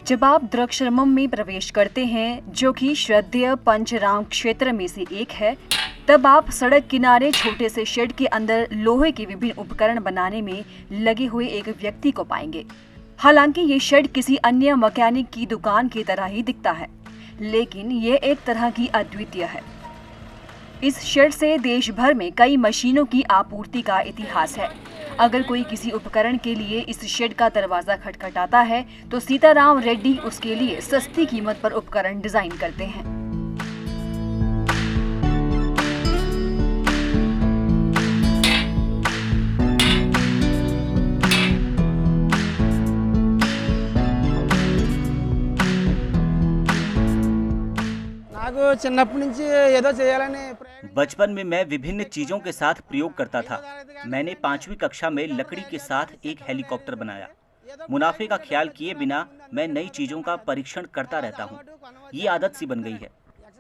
जब आप द्रक्षरमम में प्रवेश करते हैं, जो कि श्रद्धेय पंचराम क्षेत्र में से एक है, तब आप सड़क किनारे छोटे से शेड के अंदर लोहे के विभिन्न उपकरण बनाने में लगे हुए एक व्यक्ति को पाएंगे। हालांकि ये शेड किसी अन्य मैकेनिक की दुकान की तरह ही दिखता है, लेकिन ये एक तरह की अद्वितीय है। इस शेड से देश भर में कई मशीनों की आपूर्ति का इतिहास है। अगर कोई किसी उपकरण के लिए इस शेड का दरवाजा खटखटाता है तो सीताराम रेड्डी उसके लिए सस्ती कीमत पर उपकरण डिजाइन करते हैं। बचपन में मैं विभिन्न चीजों के साथ प्रयोग करता था। मैंने 5वीं कक्षा में लकड़ी के साथ एक हेलीकॉप्टर बनाया। मुनाफे का ख्याल किए बिना मैं नई चीजों का परीक्षण करता रहता हूँ। ये आदत सी बन गई है।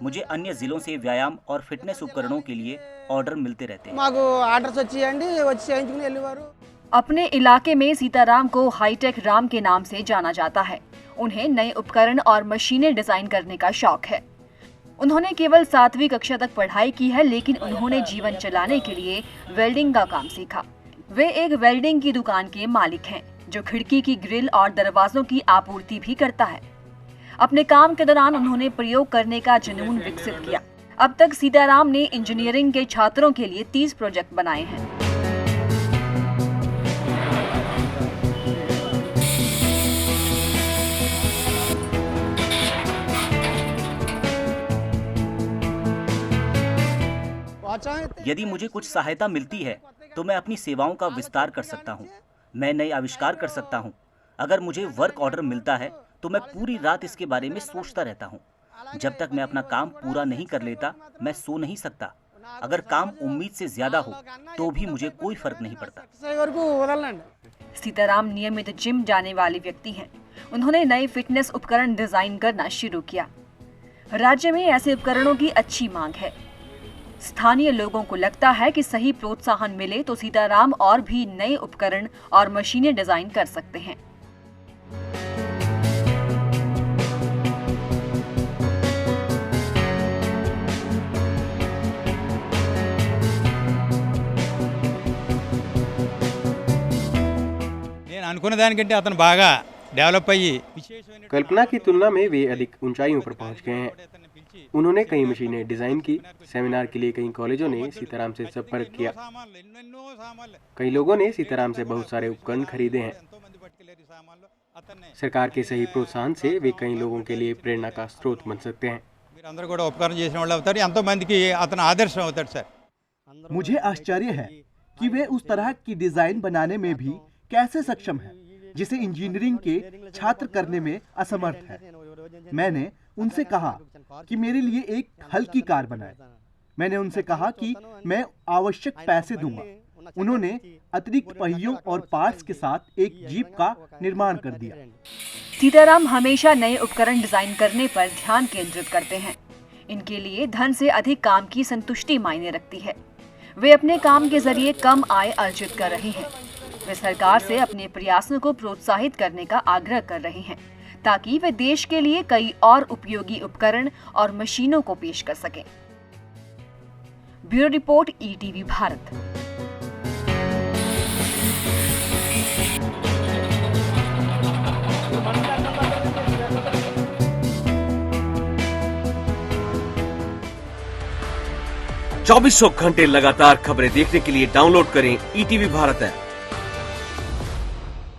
मुझे अन्य जिलों से व्यायाम और फिटनेस उपकरणों के लिए ऑर्डर मिलते रहते हैं। अपने इलाके में सीताराम को हाईटेक राम के नाम से जाना जाता है। उन्हें नए उपकरण और मशीनें डिजाइन करने का शौक है। उन्होंने केवल 7वीं कक्षा तक पढ़ाई की है, लेकिन उन्होंने जीवन चलाने के लिए वेल्डिंग का काम सीखा। वे एक वेल्डिंग की दुकान के मालिक हैं, जो खिड़की की ग्रिल और दरवाजों की आपूर्ति भी करता है। अपने काम के दौरान उन्होंने प्रयोग करने का जुनून विकसित किया। अब तक सीताराम ने इंजीनियरिंग के छात्रों के लिए 30 प्रोजेक्ट बनाए हैं। यदि मुझे कुछ सहायता मिलती है तो मैं अपनी सेवाओं का विस्तार कर सकता हूँ। मैं नए आविष्कार कर सकता हूँ। अगर मुझे वर्क ऑर्डर मिलता है तो मैं पूरी रात इसके बारे में सोचता रहता हूँ। जब तक मैं अपना काम पूरा नहीं कर लेता, मैं सो नहीं सकता। अगर काम उम्मीद से ज्यादा हो तो भी मुझे कोई फर्क नहीं पड़ता। सीताराम नियमित जिम जाने वाले व्यक्ति हैं। उन्होंने नए फिटनेस उपकरण डिजाइन करना शुरू किया। राज्य में ऐसे उपकरणों की अच्छी मांग है। स्थानीय लोगों को लगता है कि सही प्रोत्साहन मिले तो सीताराम और भी नए उपकरण और मशीनें डिजाइन कर सकते हैं। कल्पना की तुलना में वे अधिक ऊंचाइयों पर पहुंच गए हैं। उन्होंने कई मशीनें डिजाइन की। सेमिनार के लिए कई कॉलेजों ने सीताराम से संपर्क किया। कई लोगों ने सीताराम से बहुत सारे उपकरण खरीदे हैं। सरकार के सही प्रोत्साहन से वे कई लोगों के लिए प्रेरणा का स्रोत बन सकते हैं। मुझे आश्चर्य है कि वे उस तरह की डिजाइन बनाने में भी कैसे सक्षम हैं, जिसे इंजीनियरिंग के छात्र करने में असमर्थ है। मैंने उनसे कहा कि मेरे लिए एक हल्की कार बनाए। मैंने उनसे कहा कि मैं आवश्यक पैसे दूंगा। उन्होंने अतिरिक्त पहियों और पार्ट्स के साथ एक जीप का निर्माण कर दिया। सीताराम हमेशा नए उपकरण डिजाइन करने पर ध्यान केंद्रित करते हैं। इनके लिए धन से अधिक काम की संतुष्टि मायने रखती है। वे अपने काम के जरिए कम आय अर्जित कर रहे हैं। वे सरकार से अपने प्रयासों को प्रोत्साहित करने का आग्रह कर रहे हैं, ताकि वे देश के लिए कई और उपयोगी उपकरण और मशीनों को पेश कर सकें। Bureau report, ETV Bharat. चौबीसों घंटे लगातार खबरें देखने के लिए डाउनलोड करें ईटीवी भारत ऐप।